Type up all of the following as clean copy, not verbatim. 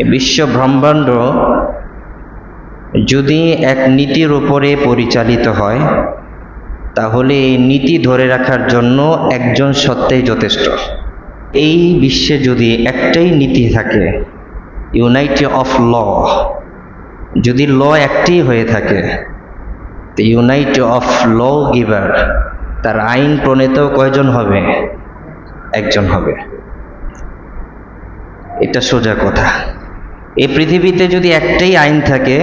এই বিশ্ব ব্রহ্মাণ্ড যদি এক নীতির উপরে পরিচালিত হয়, তাহলে এই নীতি ধরে রাখার জন্য একজন সত্ত্বেই যথেষ্ট। এই বিশ্বে যদি একটাই নীতি থাকে, ইউনাইটি অফ ল, যদি ল একটি হয়ে থাকে, তো ইউনাইটি অফ ল গিভার, তার আইন প্রণেতাও কয়জন হবে? একজন হবে। এটা সোজা কথা। এই পৃথিবীতে যদি একটাই আইন থাকে,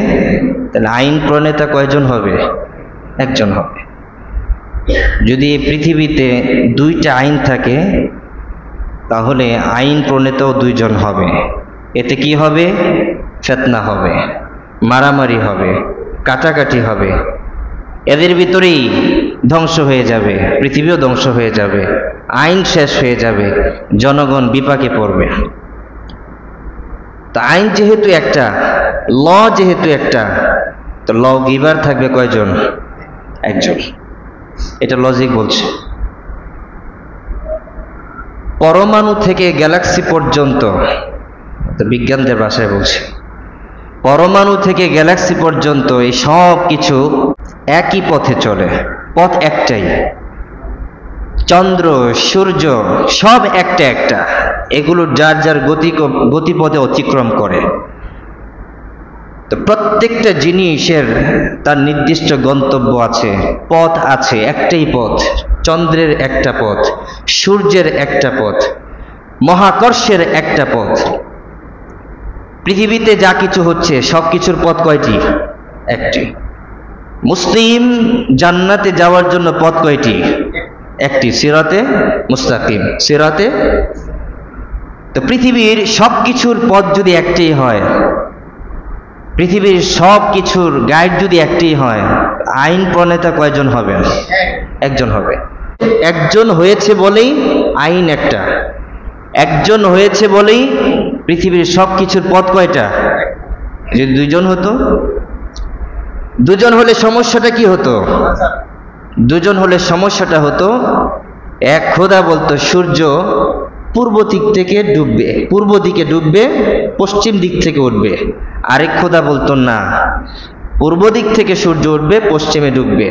তাহলে আইন প্রণেতা কয়জন হবে? একজন হবে। যদি এই পৃথিবীতে দুইটা আইন থাকে, তাহলে আইন প্রণেতাও দুইজন হবে। এতে কি হবে? ফিতনা হবে, মারামারি হবে, কাটাকাটি হবে, এদের ভিতরেই ধ্বংস হয়ে যাবে, পৃথিবীও ধ্বংস হয়ে যাবে, আইন শেষ হয়ে যাবে, জনগণ বিপাকে পড়বে। তা আইন যেহেতু একটা, ল যেহেতু একটা, তো ল গিভার থাকবে কয়জন? একজন। এটা লজিক বলছে। পরমাণু থেকে গ্যালাক্সি পর্যন্ত, বিজ্ঞানদের ভাষায় বলছে, পরমাণু থেকে গ্যালাক্সি পর্যন্ত এই সব কিছু একই পথে চলে, পথ একটাই। চন্দ্র, সূর্য সব একটা একটা, এগুলো যার যার গতিপথে অতিক্রম করে। তো প্রত্যেকটা জিনিসের তার নির্দিষ্ট গন্তব্য আছে, পথ আছে, একটাই পথ। চন্দ্রের একটা পথ, সূর্যের একটা পথ, মহাকর্ষের একটা পথ। পৃথিবীতে যা কিছু হচ্ছে সব কিছুর পথ কয়টি? একটি। মুসলিম জান্নাতে যাওয়ার জন্য পথ কয়টি? একটি, সিরাতে মুস্তাকিম, সিরাতে। তো পৃথিবীর সব কিছুর পথ যদি একটাই হয়, পৃথিবীর সব কিছুর গাইড যদি একটাই হয়, আইন প্রণেতা কয়জন হবে? একজন হবে। একজন হয়েছে বলেই আইন একটা, একজন হয়েছে বলেই পৃথিবীর সব কিছুর পথ কয়টা? যদি দুইজন হতো, দুজন হলে সমস্যাটা কি হতো? দুজন হলে সমস্যাটা হতো, এক খোদা বলতো সূর্য পূর্ব দিক থেকে ডুববে, পূর্ব দিকে ডুববে, পশ্চিম দিক থেকে উঠবে। আরেক খোদা বলতো না, পূর্ব দিক থেকে সূর্য উঠবে, পশ্চিমে ডুববে।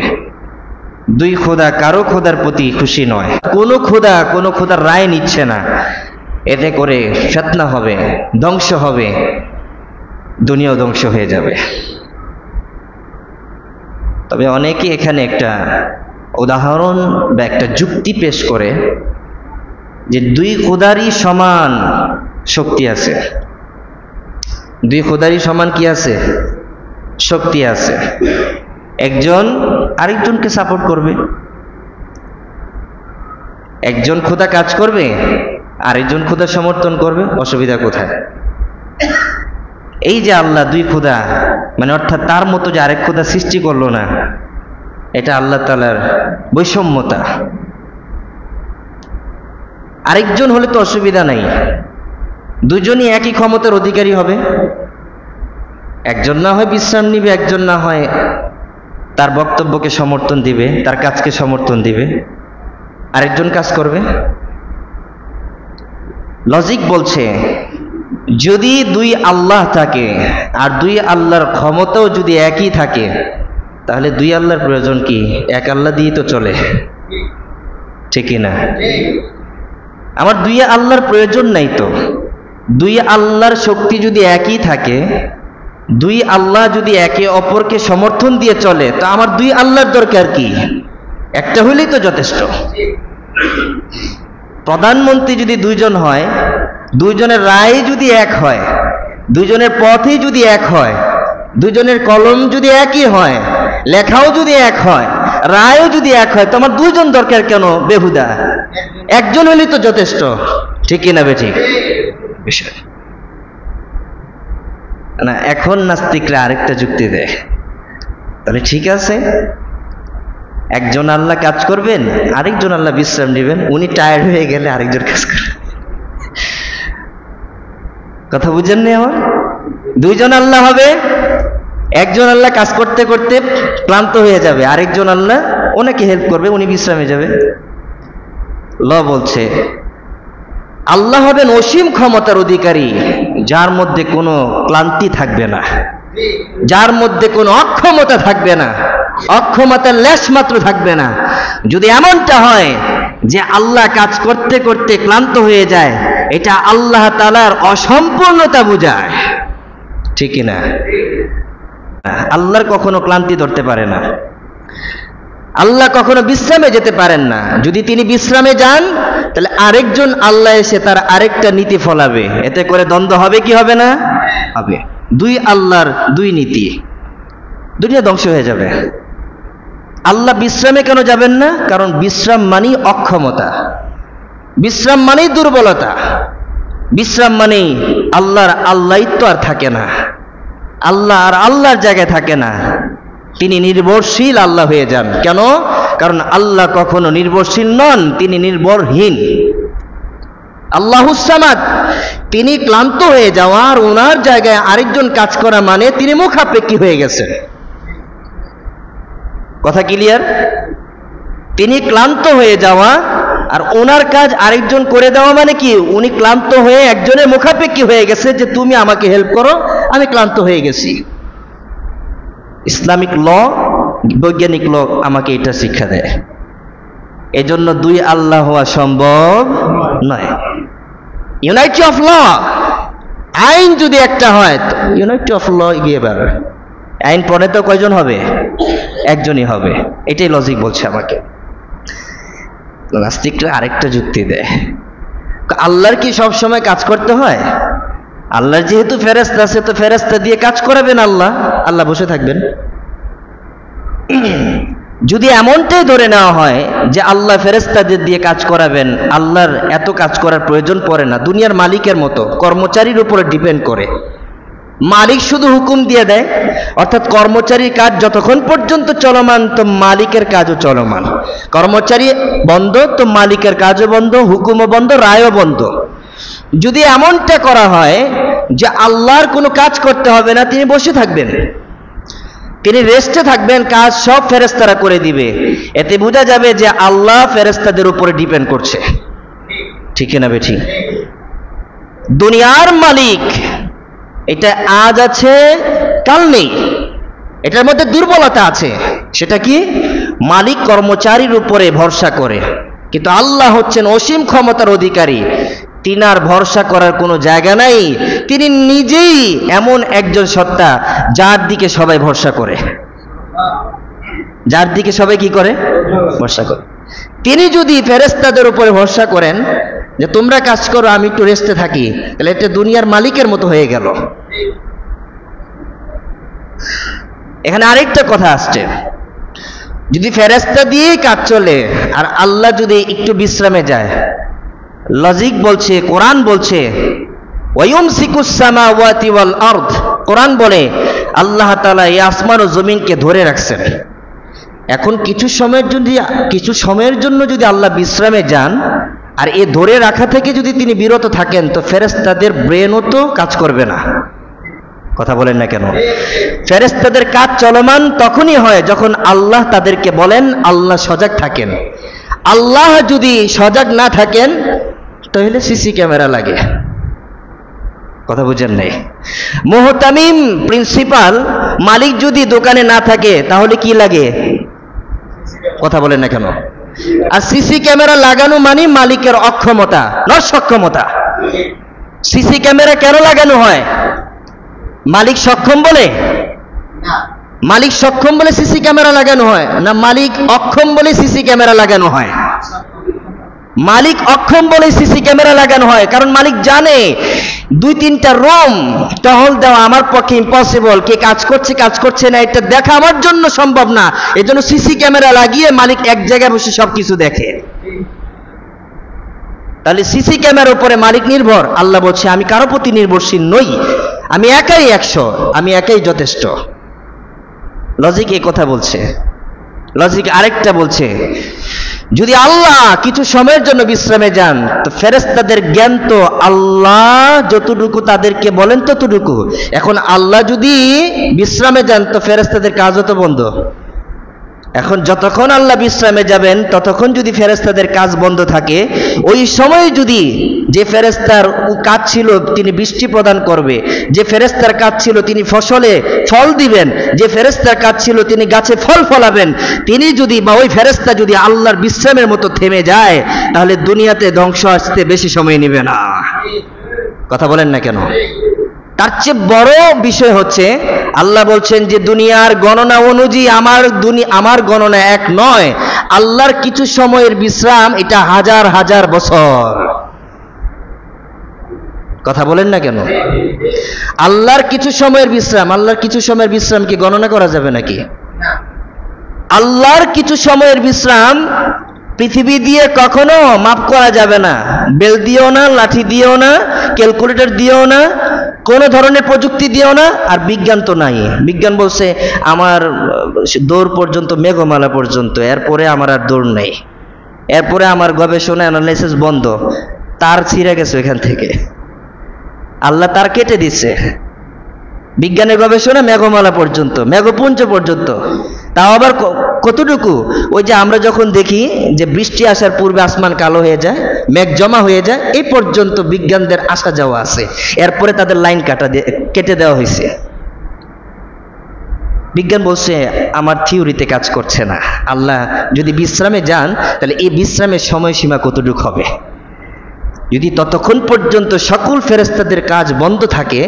দুই খোদা কারো খোদার প্রতি খুশি নয়, কোনো খোদার রায় নিচ্ছে না। এতে করে ফিতনা হবে, ধ্বংস হবে, দুনিয়াও ধ্বংস হয়ে যাবে। তবে অনেকে এখানে একটা উদাহরণ বা একটা যুক্তি পেশ করে যে দুই খোদারই সমান শক্তি আছে, দুই খোদারই সমান কি আছে? শক্তি আছে। একজন আরেকজনকে সাপোর্ট করবে, একজন খোদা কাজ করবে, আরেকজন খোদা সমর্থন করবে। অসুবিধা কোথায়? এই যে আল্লাহ দুই খোদা, মানে অর্থাৎ তার মতো যে আরেক খোদা সৃষ্টি করলো না, এটা আল্লাহ তাআলার বৈষম্যতা। আরেকজন হলে তো অসুবিধা নাই, দুজনই একই ক্ষমতার অধিকারী হবে। একজন না হয় বিশ্রাম নিবে, একজন না হয় তার বক্তব্যকে সমর্থন দিবে, তার কাজকে সমর্থন দিবে, আরেকজন কাজ করবে। লজিক বলছে যদি দুই আল্লাহ থাকে আর দুই আল্লাহর ক্ষমতাও যদি একই থাকে, তাহলে দুই আল্লাহর প্রয়োজন কি? এক আল্লাহ দিয়ে তো চলে, ঠিক না? আমার দুই আল্লাহর প্রয়োজন নাই তো। দুই আল্লাহর শক্তি যদি একই থাকে, দুই আল্লাহ যদি একে অপরকে সমর্থন দিয়ে চলে, তো আমার দুই আল্লাহর দরকার কি? একটা হইলেই তো যথেষ্ট। প্রধানমন্ত্রী যদি দুইজন হয়, দুইজনের রায় যদি এক হয়, দুইজনের পথই যদি এক হয়, দুইজনের কলম যদি একই হয়, লেখাও যদি এক হয়, রায়ও যদি এক হয়, তো আমার দুইজন দরকার কেন? বেহুদা একজন হলেই তো যথেষ্ট, ঠিক না? বেঠিক বিষয় না। এখন নাস্তিকরা আরেকটা যুক্তি দেয়, তাহলে ঠিক আছে, একজন আল্লাহ কাজ করবেন, আরেকজন আল্লাহ বিশ্রাম নেবেন, উনি টায়ার্ড হয়ে গেলে আরেকজন কাজ করবেন। কথা বুঝেন নি আমার? দুইজন আল্লাহ হবে, একজন আল্লাহ কাজ করতে করতে ক্লান্ত হয়ে যাবে, আরেকজন আল্লাহ ওনাকে হেল্প করবে, উনি বিশ্রামে যাবে। ল বলছে আল্লাহ হবেন অসীম ক্ষমতার অধিকারী, যার মধ্যে কোনো ক্লান্তি থাকবে না, যার মধ্যে কোনো অক্ষমতা থাকবে না, অক্ষমতার লেশ মাত্র থাকবে না। যদি এমনটা হয় যে আল্লাহ কাজ করতে করতে ক্লান্ত হয়ে যায়, এটা আল্লাহ তাআলার অসম্পূর্ণতা বোঝায়, ঠিক না? আল্লাহর কখনো ক্লান্তি ধরতে পারে না, আল্লাহ কখনো বিশ্রামে যেতে পারেন না। যদি তিনি বিশ্রামে যান তাহলে আরেকজন আল্লাহ এসে তার আরেকটা নীতি ফলাবে, এতে করে দ্বন্দ্ব হবে কি হবে না? হবে। দুই আল্লাহর দুই নীতি, দুনিয়া ধ্বংস হয়ে যাবে। আল্লাহ বিশ্রামে কেন যাবেন না? কারণ বিশ্রাম মানেই অক্ষমতা, বিশ্রাম মানেই দুর্বলতা, বিশ্রাম মানেই আল্লাহর আল্লাহত্ব আর থাকে না, আল্লাহ আর আল্লাহর জায়গায় থাকে না, তিনি নির্ভরশীল আল্লাহ হয়ে যান। কেন? কারণ আল্লাহ কখনো নির্ভরশীল নন, তিনি নির্ভরহীন। আল্লাহুস সামাদ, তিনি ক্লান্ত হয়ে যাওয়া আর ওনার জায়গায় আরেকজন কাজ করা মানে তিনি মুখাপেক্ষী হয়ে গেছেন। কথা ক্লিয়ার? তিনি ক্লান্ত হয়ে যাওয়া আর ওনার কাজ আরেকজন করে দেওয়া মানে কি? উনি ক্লান্ত হয়ে একজনের মুখাপেক্ষী হয়ে গেছে যে তুমি আমাকে হেল্প করো, আমি ক্লান্ত হয়ে গেছি। ইসলামিক ল, বৈজ্ঞানিক ল আমাকে এটা শিক্ষা দেয়। এজন্য দুই আল্লাহ হওয়া সম্ভব নয়। ইউনাইটি অফ ল, আইন যদি একটা হয়, ইউনাইটি অফ ল গিয়ে বের, আইন পড়ে তো কয়জন হবে? একজনই হবে। এটাই লজিক বলছে আমাকে। নাস্তিকরা আরেকটা যুক্তি দেয়, আল্লাহর কি সব সময় কাজ করতে হয়? আল্লাহর যেহেতু ফেরেশতা আছে, তো ফেরেশতা দিয়ে কাজ করাবেন আল্লাহ, আল্লাহ বসে থাকবেন। যদি এমনটাই ধরে নেওয়া হয় যে আল্লাহ ফেরেশতাদের দিয়ে কাজ করাবেন, আল্লাহর এত কাজ করার প্রয়োজন পড়ে না, দুনিয়ার মালিকের মতো কর্মচারীর উপরে ডিপেন্ড করে, মালিক শুধু হুকুম দিয়ে দেয়, অর্থাৎ কর্মচারীর কাজ যতক্ষণ পর্যন্ত চলমান তো মালিকের কাজও চলমান, কর্মচারী বন্ধ তো মালিকের কাজও বন্ধ, হুকুমও বন্ধ, রায়ও বন্ধ। যদি এমনটা করা হয় যে আল্লাহর কোনো কাজ করতে হবে না, তিনি বসে থাকবেন, তিনি রেস্টে থাকবেন, কাজ সব ফেরেশতারা করে দিবে, এতে বোঝা যাবে যে আল্লাহ ফেরেশতাদের উপরে ডিপেন্ড করছে, ঠিক না বেঠি? দুনিয়ার মালিক এটা আজ আছে কাল নেই, এটার মধ্যে দুর্বলতা আছে। সেটা কি? মালিক কর্মচারীর উপরে ভরসা করে, কিন্তু আল্লাহ হচ্ছেন অসীম ক্ষমতার অধিকারী, তিনার ভরসা করার কোনো জায়গা নাই। তিনি নিজেই এমন একজন সত্তা যার দিকে সবাই ভরসা করে, যার দিকে সবাই কি করে? ভরসা করে। তিনি যদি ফেরেশতাদের উপরে ভরসা করেন যে তোমরা কাজ করো, আমি একটু রেস্টে থাকি, তাহলে এটা দুনিয়ার মালিকের মতো হয়ে গেল। এখানে আরেকটা কথা আসছে, যদি ফেরেশতা দিয়ে কাজ চলে আর আল্লাহ যদি একটু বিশ্রামে যায়, লজিক বলছে, কোরআন বলছে ওয়ায়ুমসিকুস সামাওয়াতি ওয়াল আরদ, কোরআন বলে আল্লাহ তাআলা এই আসমান ও জমিনকে ধরে রাখছেন। এখন কিছু সময়ের জন্য যদি আল্লাহ বিশ্রামে যান আর এ ধরে রাখা থেকে যদি তিনি বিরত থাকেন, তো ফেরেশতাদের ব্রেনও তো কাজ করবে না। কথা বলেন না কেন? ফেরেশতাদের কাজ চলমান তখনই হয় যখন আল্লাহ তাদেরকে বলেন, আল্লাহ সজাগ থাকেন। আল্লাহ যদি সজাগ না থাকেন তাহলে সিসি ক্যামেরা লাগে। কথা বুঝেন নাই? মুহতামিম প্রিন্সিপাল মালিক যদি দোকানে না থাকে তাহলে কি লাগে? কথা বলেন না কেন? আর সিসি ক্যামেরা লাগানো মানে মালিকের অক্ষমতা, নট সক্ষমতা। সিসি ক্যামেরা কেন লাগানো হয়? মালিক সক্ষম বলে? মালিক সক্ষম বলে সিসি ক্যামেরা লাগানো হয় না মালিক অক্ষম বলে সিসি ক্যামেরা লাগানো হয়? মালিক অক্ষম বলে সিসি ক্যামেরা লাগানো হয়, কারণ মালিক জানে 2-3টা রুম টহল দেওয়া আমার পক্ষে ইম্পসিবল, কে কাজ করছে না এটা দেখা আমার জন্য সম্ভব না, এজন্য সিসি ক্যামেরা লাগিয়ে মালিক এক জায়গায় বসে সবকিছু দেখে। তাহলে সিসি ক্যামেরার উপরে মালিক নির্ভর। আল্লাহ বলছে আমি কারো প্রতি নির্ভরশীল নই, আমি একাই 100, আমি একাই যথেষ্ট। লজিক এই কথা বলছে। লজিক আরেকটা বলছে, যদি আল্লাহ কিছু সময়ের জন্য বিশ্রামে যান তো ফেরেশতাদের জ্ঞান তো আল্লাহ যতটুকু তাদেরকে বলেন ততটুকু। এখন আল্লাহ যদি বিশ্রামে যান তো ফেরেশতাদের কাজও তো বন্ধ, এখন যতক্ষণ আল্লাহ বিশ্রামে যাবেন ততক্ষণ যদি ফেরেশতাদের কাজ বন্ধ থাকে, ওই সময় যদি যে ফেরেশতার কাজ ছিল তিনি বৃষ্টি প্রদান করবে, যে ফেরেশতার কাজ ছিল তিনি ফসলে ফল দিবেন, যে ফেরেশতার কাজ ছিল তিনি গাছে ফল ফলাবেন, তিনি যদি বা ওই ফেরেশতা যদি আল্লাহর বিশ্রামের মতো থেমে যায়, তাহলে দুনিয়াতে ধ্বংস আসতে বেশি সময় নেবে না। কথা বলেন না কেন? তার চেয়ে বড় বিষয় হচ্ছে আল্লাহ বলছেন যে দুনিয়ার গণনা অনুযায়ী আমার গণনা এক নয়, আল্লাহর কিছু সময়ের বিশ্রাম এটা হাজার হাজার বছর। কথা বলেন না কেন? আল্লাহর কিছু সময়ের বিশ্রাম কি গণনা করা যাবে নাকি? আল্লাহর কিছু সময়ের বিশ্রাম পৃথিবী দিয়ে কখনো মাপ করা যাবে না। বেল দিও না, লাঠি দিও না, ক্যালকুলেটর দিও না, কোন ধরনের প্রযুক্তি দিও না। আর বিজ্ঞান তো নাই। বিজ্ঞান বলছে আমার দৌড় পর্যন্ত, মেঘমালা পর্যন্ত, এরপরে আমার আর দৌড় নেই, এরপরে আমার গবেষণা অ্যানালাইসিস বন্ধ। তার ছিঁড়ে গেছে এখান থেকে, আল্লাহ তার কেটে দিচ্ছে। বিজ্ঞানের গবেষণা মেঘমালা পর্যন্ত, মেঘপুঞ্জ পর্যন্ত। তাও আবার কতটুকু? ওই যে আমরা যখন দেখি যে বৃষ্টি আসার পূর্বে আসমান কালো হয়ে যায়, মেঘ জমা হয়ে যায়, এই পর্যন্ত বিজ্ঞানদের আসা যাওয়া আছে। এরপরে তাদের লাইন কেটে দেওয়া হয়েছে। বিজ্ঞান বলছে আমার থিওরিতে কাজ করছে না। আল্লাহ যদি বিশ্রামে যান তাহলে এই বিশ্রামের সময়সীমা কতটুকু হবে? যদি ততক্ষণ পর্যন্ত সকল ফেরেশতাদের কাজ বন্ধ থাকে,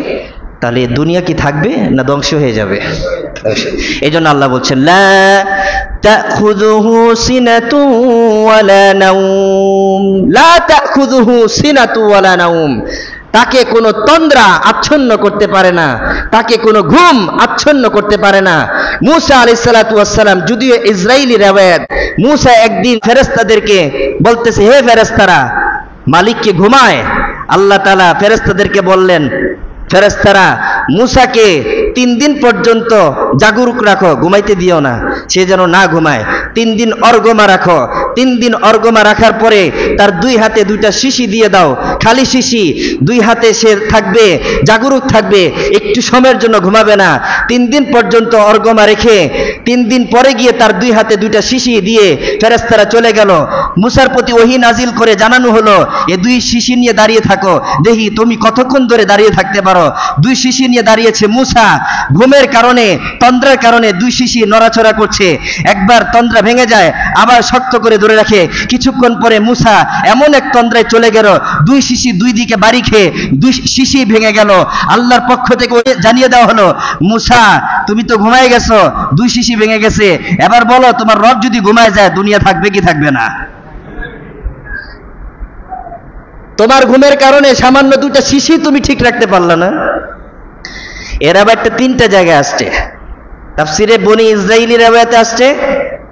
তাহলে দুনিয়া কি থাকবে না ধ্বংস হয়ে যাবে? এই জন্য আল্লাহ বলছেন লা তাখুযুহু সিনাতু ওয়ালা নাওম, লা তাখুযুহু সিনাতু ওয়ালা নাওম। তাকে কোনো তন্দ্রা আচ্ছন্ন করতে পারে না, তাকে কোনো ঘুম আচ্ছন্ন করতে পারে না। মূসা আলাইহিস সালাতু ওয়াস সালাম, যদিও ইসরাইলি riwayat, মূসা একদিন ফেরেশতাদেরকে বলতেছে হে ফেরেশতারা, মালিককে ঘুমায়। আল্লাহ তাআলা ফেরেশতাদেরকে বললেন, ফেরেশতারা মূসাকে 3 দিন পর্যন্ত জাগরুক রাখো, ঘুমাইতে দিও না, সে যেন না ঘুমায়। 3 দিন অর্গমা রাখো। 3 দিন অর্গমা রাখার পরে তার 2 হাতে 2টা শিশি দিয়ে দাও, খালি শিশি। 2 হাতে সে থাকবে, জাগরুক থাকবে, একটু সময়ের জন্য ঘুমাবে না। 3 দিন পর্যন্ত অর্গমা রেখে 3 দিন পরে গিয়ে তার 2 হাতে 2টা শিশি দিয়ে ফেরেশতারা চলে গেল। মূসার প্রতি ওহী নাজিল করে জানানো হলো, এই 2 শিশি নিয়ে দাঁড়িয়ে থাকো, দেখি তুমি কতক্ষণ ধরে দাঁড়িয়ে থাকতে পারো। 2 শিশি নিয়ে দাঁড়িয়েছে মূসা। ঘুমের কারণে, তন্দ্রার কারণে 2 শিশি নড়াচড়া করছে। একবার তন্দ্রা ভেঙে যায়, আবার শক্ত করে ধরে রাখে। কিছুক্ষণ পরে মূসা এমন এক তন্দ্রায় চলে গেল, 2 শিশি 2 দিকে বাড়ি খেয়ে 2 শিশি ভেঙে গেল। আল্লাহর পক্ষ থেকে জানিয়ে দেওয়া হলো, মূসা তুমি তো ঘুমায় গেছো, 2 শিশি ভেঙে গেছে, এবার বলো তোমার রব যদি ঘুমায় যায় দুনিয়া থাকবে কি থাকবে না? তোমার ঘুমের কারণে সামান্য 2টা শিশি তুমি ঠিক রাখতে পারলা না। এর আবার 3টা জায়গায় আসছে তাফসিরে বনি ইসরাইলি riwayate আসছে।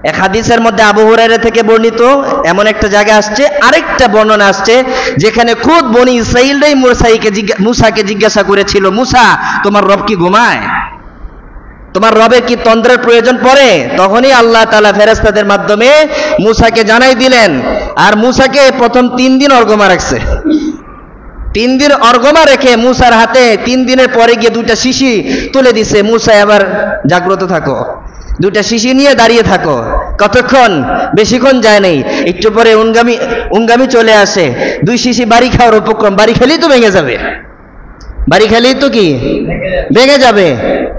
এক হাদিসের মধ্যে আবু হুরায়রা থেকে বর্ণিত এমন একটা জায়গা আসছে, আরেকটা বর্ণনা আসছে যেখানে খুদ বনি ইসরাইলরাই মূসাকে জিজ্ঞাসা করেছিল, মূসা তোমার রব কি ঘুমায়? তোমার রবের কি তন্দ্রার প্রয়োজন পড়ে? তখনই আল্লাহ তাআলা ফেরেশতাদের মাধ্যমে মূসাকে জানাই দিলেন। আর মূসাকে প্রথম 3 দিন অর্গমা রাখছে। 3 দিন অর্গমা রেখে মূসার হাতে 3 দিনের পরে গিয়ে 2টা শিশি তুলে দিছে। মূসা এবার জাগ্রত থাকো, 2টা শিশি নিয়ে দাঁড়িয়ে থাকো। কতক্ষণ? বেশিক্ষণ যায় নাই, একটু পরে উঙ্গামি চলে আসে। 2 শিশি বাড়ি খাওয়ার উপক্রম, বাড়ি খেলেই তো ভেঙে যাবে, বাড়ি খেলেই তো কি ভেঙে যাবে,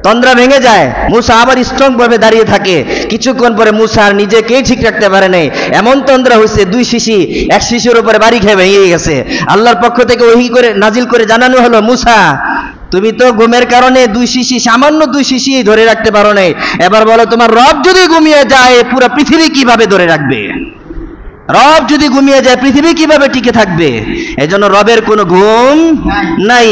তন্দ্রা ভেঙে যায়। মূসা আবার স্ট্রং ভাবে দাঁড়িয়ে থাকে। কিছুক্ষণ পরে মূসা আর নিজেকেই ঠিক রাখতে পারে নাই, এমন তন্দ্রা হয়েছে 2 শিশি এক শিশির উপরে বাড়ি খেয়ে ভেঙে গেছে। আল্লাহর পক্ষ থেকে ওহী করে নাজিল করে জানানো হলো, মূসা তুমি তো ঘুমের কারণে 2 শিশি, সামান্য 2 শিশি ধরে রাখতে পারো নাই, এবার বলো তোমার রব যদি ঘুমিয়ে যায় পুরো পৃথিবী কিভাবে ধরে রাখবে? রব যদি ঘুমিয়ে যায় পৃথিবী কিভাবে টিকে থাকবে? এজন্য রবের কোনো ঘুম নাই,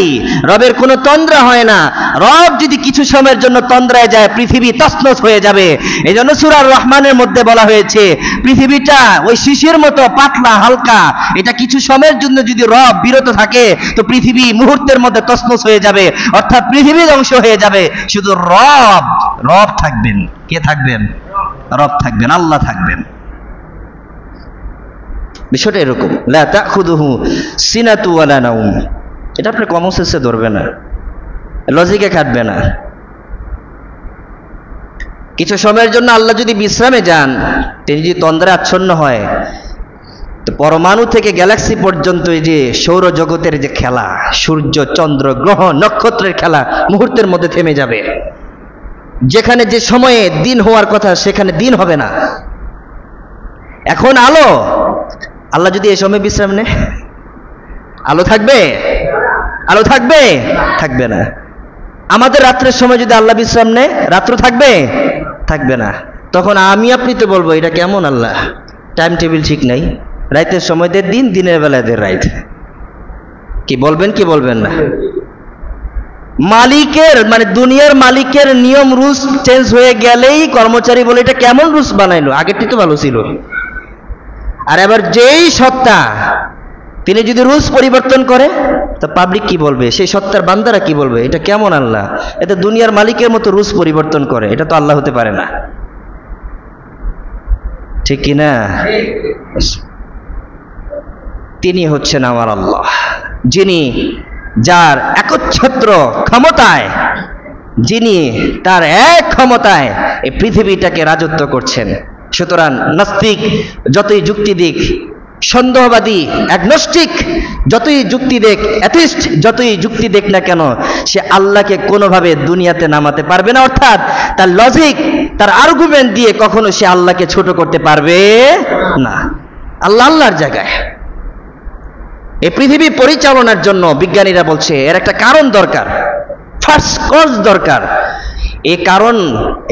রবের কোনো তন্দ্রা হয় না। রব যদি কিছু সময়ের জন্য তন্দ্রায় যায় পৃথিবী তছনছ হয়ে যাবে। এজন্য সূরা রহমানের মধ্যে বলা হয়েছে পৃথিবীটা ওই শিশির মতো পাতলা হালকা, এটা কিছু সময়ের জন্য যদি রব বিরত থাকে তো পৃথিবী মুহূর্তের মধ্যে তছনছ হয়ে যাবে, অর্থাৎ পৃথিবী ধ্বংস হয়ে যাবে। শুধু রব থাকবেন। কে থাকবেন? রব থাকবেন, আল্লাহ থাকবেন। বিষয়টা এরকম, লা তাখুযুহু সিনাতু ওয়ালা নাওম। এটা আপনি কমন সেন্সে ধরবে না, লজিকে খাটবে না। কিছু সময়ের জন্য আল্লাহ যদি বিশ্রামে যান, তিনি যদি তন্দ্রায় আচ্ছন্ন হয়, তো পরমাণু থেকে গ্যালাক্সি পর্যন্ত এই যে সৌরজগতের যে খেলা, সূর্য চন্দ্র গ্রহ নক্ষত্রের খেলা মুহূর্তের মধ্যে থেমে যাবে। যেখানে যে সময়ে দিন হওয়ার কথা সেখানে দিন হবে না। এখন আলো, আল্লাহ যদি এই সময় বিশ্রাম নেয়, আলো থাকবে? আলো থাকবে? থাকবে না। আমাদের রাত্রের সময় যদি আল্লাহ বিশ্রাম নেয়, রাত্র থাকবে? থাকবে না। তখন আমি আপনি তো বলবো এটা কেমন আল্লাহ, টাইম টেবিল ঠিক নাই, রাতের সময় দের দিন, দিনের বেলায় দের রাত। কি বলবেন কি বলবেন না? মালিকের মানে দুনিয়ার মালিকের নিয়ম রুলস চেঞ্জ হয়ে গেলেই কর্মচারী বলে এটা কেমন রুলস বানাইলো, আগেরটি তো ভালো ছিল। আর এবার যেই সত্তা তিনি যদি রুলস পরিবর্তন করে, তো পাবলিক কি বলবে, সেই সত্তার বান্দারা কি বলবে, এটা কেমন আল্লাহ, এটা দুনিয়ার মালিকের মতো রুলস পরিবর্তন করে, এটা তো আল্লাহ হতে পারে না। ঠিক কি না? তিনি হচ্ছেন আমার আল্লাহ, যিনি যার একচ্ছত্র ক্ষমতায়, যিনি তার এক ক্ষমতায় এই পৃথিবীটাকে রাজত্ব করছেন। সুতরাং নাস্তিক যতই যুক্তি দিক, সন্দেহবাদী অ্যাগনস্টিক যতই যুক্তি দেখ, অ্যাথিস্ট যতই যুক্তি দেখ না কেন, সে আল্লাহকে কোনোভাবে দুনিয়াতে নামাতে পারবে না। অর্থাৎ তার লজিক, তার আর্গুমেন্ট দিয়ে কখনো সে আল্লাহকে ছোট করতে পারবে না। আল্লাহ আল্লাহর জায়গায়। এই পৃথিবী পরিচালনার জন্য বিজ্ঞানীরা বলছে এর একটা কারণ দরকার, ফার্স্ট কজ দরকার। এই কারণ,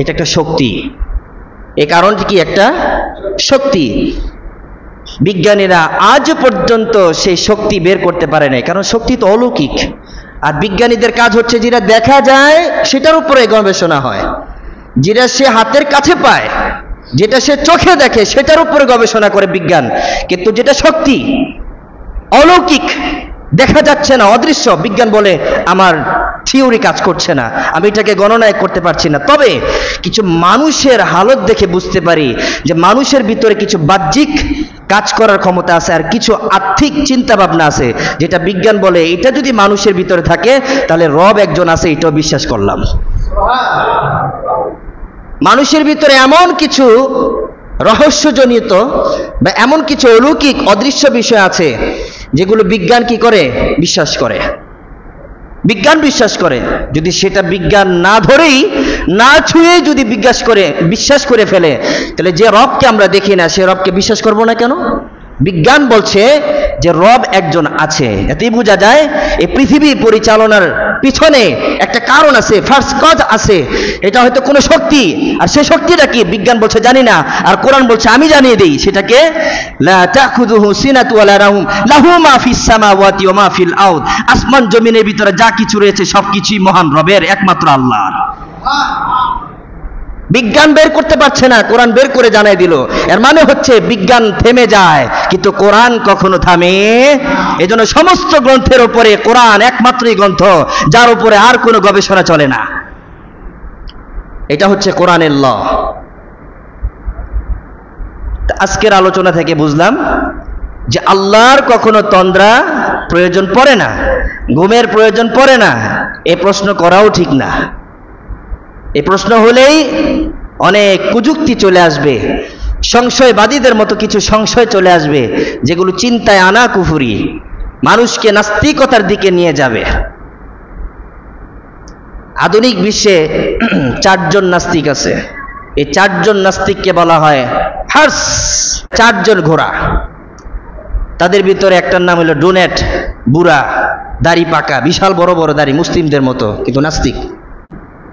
এটা একটা শক্তি। এই কারণটি কি? একটা শক্তি। বিজ্ঞানীরা আজ পর্যন্ত সেই শক্তি বের করতে পারে নাই, কারণ শক্তি তো অলৌকিক। আর বিজ্ঞানীদের কাজ হচ্ছে যেটা দেখা যায় সেটার উপরে গবেষণা হয়, যেটা সে হাতের কাছে পায়, যেটা সে চোখে দেখে সেটার উপরে গবেষণা করে বিজ্ঞান। কিন্তু যেটা শক্তি অলৌকিক, দেখা যাচ্ছে না, অদৃশ্য, বিজ্ঞান বলে আমার থিওরি কাজ করছে না, আমি এটাকে গণনায় করতে পারছি না। তবে কিছু মানুষের হালত দেখে বুঝতে পারি যে মানুষের ভিতরে কিছু বাহ্যিক কাজ করার ক্ষমতা আছে, আর কিছু আর্থিক চিন্তা ভাবনা আছে, যেটা বিজ্ঞান বলে এটা যদি মানুষের ভিতরে থাকে তাহলে রব একজন আছে, এটাও বিশ্বাস করলাম। মানুষের ভিতরে এমন কিছু রহস্যজনিত বা এমন কিছু অলৌকিক অদৃশ্য বিষয় আছে যেগুলো বিজ্ঞান কি করে? বিশ্বাস করে। বিজ্ঞান বিশ্বাস করে। যদি সেটা বিজ্ঞান না ধরেই, না ছুঁয়ে যদি বিশ্বাস করে ফেলে, তাহলে যে রবকে আমরা দেখি না সে রবকে বিশ্বাস করব না কেন? বিজ্ঞান বলছে যে রব একজন আছে। এতেই বোঝা যায় এই পৃথিবী পরিচালনার পিছনে একটা কারণ আছে, ফার্স্ট কজ আছে। এটা হয়তো কোনো শক্তি, আর সেই শক্তিটা কি বিজ্ঞান বলছে জানি না, আর কোরআন বলছে আমি জানিয়ে দেই সেটাকে। লা তাখুযুহু সিনাতু ওয়ালা নাওম লাহু মা ফিস সামাওয়াতি ওয়া মা ফিল আরদ। আসমান জমিনের ভিতরে যা কিছু রয়েছে সবকিছুই মহান রবের, একমাত্র আল্লাহর। বিজ্ঞান বের করতে পারছে না, কোরআন বের করে জানাই দিল। এর মানে হচ্ছে বিজ্ঞান থেমে যায় কিন্তু কোরআন কখনো থামে। এজন্য সমস্ত গ্রন্থের উপরে কোরআন একমাত্রই গ্রন্থ যার উপরে আর কোনো গবেষণা চলে না। এটা হচ্ছে কোরআনের ল। আজকের আলোচনা থেকে বুঝলাম যে আল্লাহর কখনো তন্দ্রা প্রয়োজন পড়ে না, ঘুমের প্রয়োজন পড়ে না। এই প্রশ্ন করাও ঠিক না। এই প্রশ্ন হলেই অনেক কুযুক্তি চলে আসবে, সংশয়বাদীদের মতো কিছু সংশয় চলে আসবে যেগুলো চিন্তায় আনা কুফরি, মানুষকে নাস্তিকতার দিকে নিয়ে যাবে। আধুনিক বিশ্বে 4 জন নাস্তিক আছে। এই 4 জন নাস্তিককে বলা হয় হার্স, 4 জন ঘোড়া। তাদের ভিতরে একটার নাম হলো ডোনেট, বুড়া, দাড়ি পাকা, বিশাল বড় বড় দাড়ি, মুসলিমদের মতো কিন্তু নাস্তিক।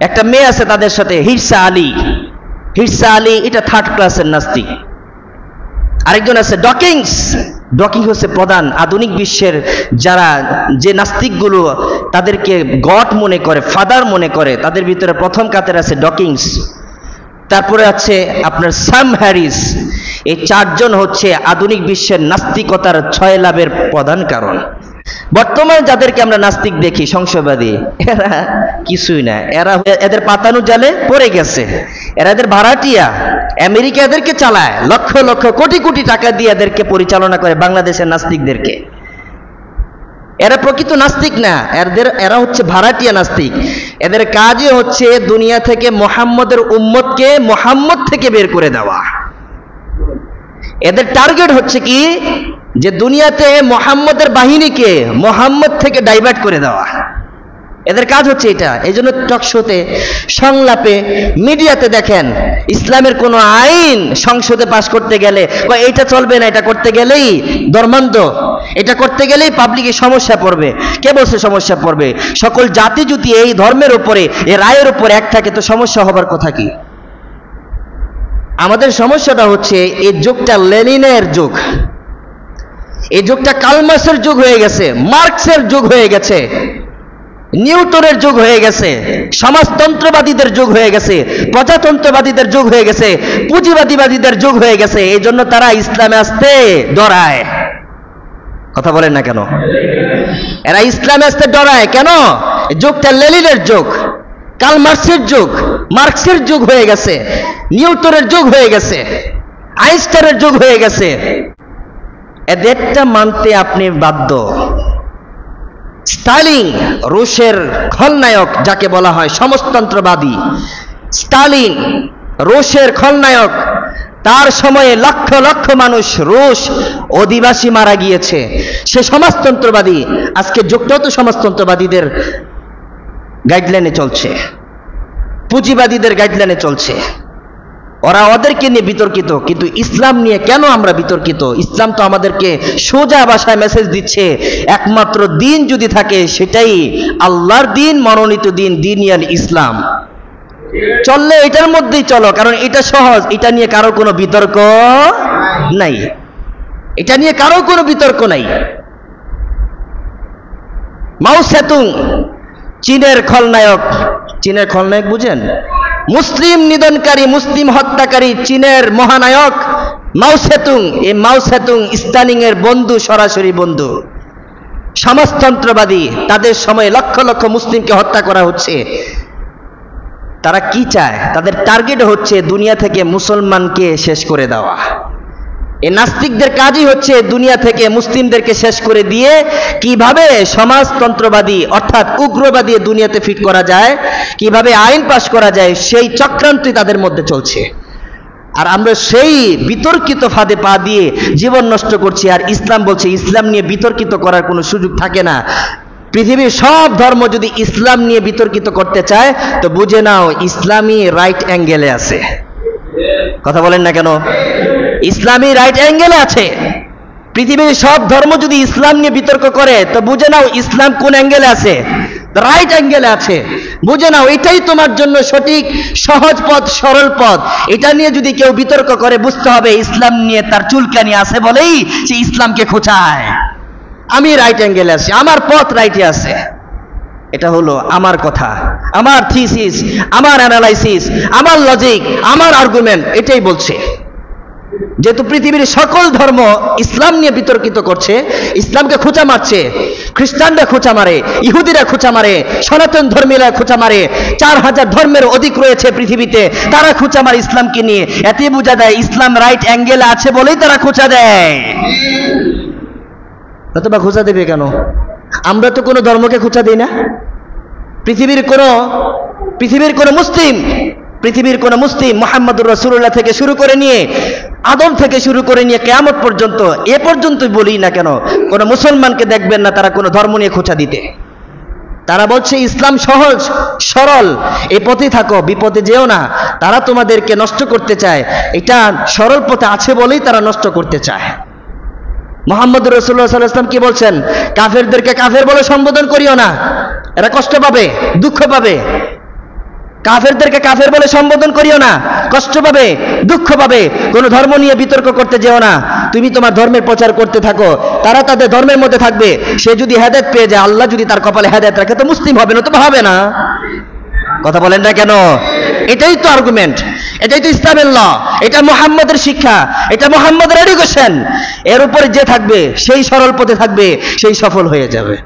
একটা মেয়ে আছে তাদের সাথে, হিরসা আলী। হিরসা আলী এটা 3rd ক্লাসের নাস্তিক। আরেকজন আছে ডকিংস। ডকিংস হচ্ছে প্রধান। আধুনিক বিশ্বের যারা যে নাস্তিকগুলো তাদেরকে গড মনে করে, ফাদার মনে করে, তাদের ভিতরে প্রথম কাতারে আছে ডকিংস। তারপরে আছে আপনার স্যাম হ্যারিস। এই 4 জন হচ্ছে আধুনিক বিশ্বের নাস্তিকতার ক্ষয় লাভের প্রধান কারণ। বর্তমানে যাদেরকে আমরা নাস্তিক দেখি, সংশয়বাদী, এরা কিছুই না, এরা এদের পাতানো জালে পড়ে গেছে। এরা এদের ভাড়াটিয়া, আমেরিকা এদেরকে চালায়, লক্ষ লক্ষ কোটি কোটি টাকা দিয়ে এদেরকে পরিচালনা করে বাংলাদেশের নাস্তিকদেরকে। এরা প্রকৃত নাস্তিক না, এরা হচ্ছে ভাড়াটিয়া নাস্তিক। এদের কাজই হচ্ছে দুনিয়া থেকে মুহাম্মদের উম্মতকে মুহাম্মদ থেকে বের করে দেওয়া। এদের টার্গেট হচ্ছে কি, যে দুনিয়াতে মুহাম্মদের বাহিনীকে মুহাম্মদ থেকে ডাইভার্ট করে দেওয়া। এদের কাজ হচ্ছে এটা। এই জন্য টকশোতে, সংলাপে, মিডিয়াতে দেখেন ইসলামের কোনো আইন সংসদে পাশ করতে গেলে বা এটা চলবে না, এটা করতে গেলেই ধর্মান্ধ, এটা করতে গেলেই পাবলিকে সমস্যা পড়বে। কে বলছে সমস্যা পড়বে? সকল জাতি যদি এই ধর্মের উপরে, এই রায়ের উপরে এক থাকে তো সমস্যা হবার কথা কি? আমাদের সমস্যাটা হচ্ছে এই যুগটা লেনিনের যুগ, এই যুগটা কালমার্ক্সের যুগ হয়ে গেছে, মার্কসের যুগ হয়ে গেছে, নিউটনের যুগ হয়ে গেছে, সমাজতন্ত্রবাদীদের যুগ হয়ে গেছে, প্রজাতন্ত্রবাদীদের যুগ হয়ে গেছে, পুঁজিবাদীবাদীদের যুগ হয়ে গেছে। এই জন্য তারা ইসলামে আসতে ডরায়। কথা বলেন না কেন? এরা ইসলামে আসতে ডরায় কেন? যুগটা লেনিনের যুগ, কার্ল মার্ক্সের যুগ, মার্ক্সের যুগ হয়ে গেছে, নিউটনের যুগ হয়ে গেছে, আইনস্টাইনের যুগ হয়ে গেছে। এদেরটা মানতে আপনি বাধ্য। স্টালিন, রুশের খলনায়ক যাকে বলা হয় সমাজতন্ত্রবাদী, স্টালিন রুশের খলনায়ক, তার সময়ে লক্ষ লক্ষ মানুষ রুশ অধিবাসী মারা গিয়েছে, সে সমাজতন্ত্রবাদী। আজকে যুগটাও তো সমাজতন্ত্রবাদীদের গাইডলাইনে চলছে, পুঁজিবাদীদের গাইডলাইনে চলছে। ওরা ওদেরকে নিয়ে বিতর্কিত, কিন্তু ইসলাম নিয়ে কেন আমরা বিতর্কিত? ইসলাম তো আমাদেরকে সোজা ভাষায় মেসেজ দিচ্ছে, একমাত্র দিন যদি থাকে সেটাই আল্লাহর দিন, মনোনীত দিন, দিনিয়াল ইসলাম। চললে এটার মধ্যেই চলো, কারণ এটা সহজ, এটা নিয়ে কারো কোনো বিতর্ক নাই, এটা নিয়ে কারো কোনো বিতর্ক নাই। মাও সেতুং, চীনের খলনায়ক, চীনের খলনায়ক বুঝেন? মুসলিম নিধনকারী, মুসলিম হত্যাকারী চীনের মহানায়ক মাও সেতুং। এই মাও সেতুং স্টালিং এর বন্ধু, সরাসরি বন্ধু, সমাজতন্ত্রবাদী। তাদের সময়ে লক্ষ লক্ষ মুসলিমকে হত্যা করা হচ্ছে। তারা কি চায়? তাদের টার্গেট হচ্ছে দুনিয়া থেকে মুসলমানকে শেষ করে দেওয়া। এই নাস্তিকদের কাজই হচ্ছে দুনিয়া থেকে মুসলিমদেরকে শেষ করে দিয়ে কিভাবে সমাজতন্ত্রবাদী অর্থাৎ উগ্রবাদী দুনিয়াতে ফিট করা যায়, কিভাবে আইন পাশ করা যায়, সেই চক্রান্তই তাদের মধ্যে চলছে। আর আমরা সেই বিতর্কিত ফাঁদে পা দিয়ে জীবন নষ্ট করছি। আর ইসলাম বলছে ইসলাম নিয়ে বিতর্কিত করার কোনো সুযোগ থাকে না। পৃথিবীর সব ধর্ম যদি ইসলাম নিয়ে বিতর্কিত করতে চায় তো বুঝে নাও ইসলামী রাইট অ্যাঙ্গেলে আছে। কথা বলেন না কেন? ইসলামী রাইট অ্যাঙ্গেলে আছে। পৃথিবীর সব ধর্ম যদি ইসলাম নিয়ে বিতর্ক করে তো বুঝে নাও ইসলাম কোন অ্যাঙ্গেলে আছে? রাইট অ্যাঙ্গেলে আছে। বুঝে নাও এটাই তোমার জন্য সঠিক, সহজ পথ, সরল পথ। এটা নিয়ে যদি কেউ বিতর্ক করে বুঝতে হবে ইসলাম নিয়ে তার চুলকানি আছে বলেই সে ইসলামকে খোঁচায়। আমি রাইট অ্যাঙ্গেলে আছি, আমার পথ রাইটে আছে। এটা হলো আমার কথা, আমার থিসিস, আমার অ্যানালাইসিস, আমার লজিক, আমার আর্গুমেন্ট, এটাই বলছে। যেহেতু পৃথিবীর সকল ধর্ম ইসলাম নিয়ে বিতর্কিত করছে, ইসলামকে খোঁচা মারছে, খ্রিস্টানরা খোঁচা মারে, ইহুদিরা খোঁচা মারে, সনাতন ধর্মীরা খোঁচা মারে, 4000 ধর্মের অধিক রয়েছে পৃথিবীতে, তারা খোঁচা মারে ইসলামকে নিয়ে। এতে বোঝা যায় ইসলাম রাইট অ্যাঙ্গেলে আছে বলেই তারা খোঁচা দেয়। নতুবা খোঁচা দেবে কেন? আমরা তো কোনো ধর্মকে খোঁচা দিই না। পৃথিবীর কোন মুসলিম মুহাম্মদুর রাসূলুল্লাহ থেকে শুরু করে নিয়ে, আদম থেকে শুরু করে নিয়ে কিয়ামত পর্যন্ত, এ পর্যন্তই বলি না কেন, কোন মুসলমানকে দেখবেন না তারা কোনো ধর্ম নিয়ে খোঁচা দিতে। তারা বলছে ইসলাম সহজ সরল, এই পথে থাকো, বিপদে যেও না। তারা তোমাদেরকে নষ্ট করতে চায়, এটা সরল পথে আছে বলেই তারা নষ্ট করতে চায়। মুহাম্মদুর রাসূলুল্লাহ সাল্লাল্লাহু আলাইহি ওয়াসাল্লাম কি বলছেন? কাফেরদেরকে কাফের বলে সম্বোধন করিও না, এরা কষ্ট পাবে, দুঃখ পাবে। কাফেরদেরকে কাফের বলে সম্বোধন করিও না, কষ্ট পাবে, দুঃখ পাবে। কোন ধর্ম নিয়ে বিতর্ক করতে যেও না, তুমি তোমার ধর্মের প্রচার করতে থাকো। তারা তাদের ধর্মের মধ্যে থাকবে। সে যদি হেদায়েত পেয়ে যায়, আল্লাহ যদি তার কপালে হেদায়েত রাখে তো মুসলিম হবে না, তো হবে না। কথা বলেন না কেন? এটাই তো আর্গুমেন্ট, এটাই তো ইসলামের ল, এটা মুহাম্মদের শিক্ষা, এটা মুহাম্মদের এডুকেশন। এর উপরে যে থাকবে সেই সরল পথে থাকবে, সেই সফল হয়ে যাবে।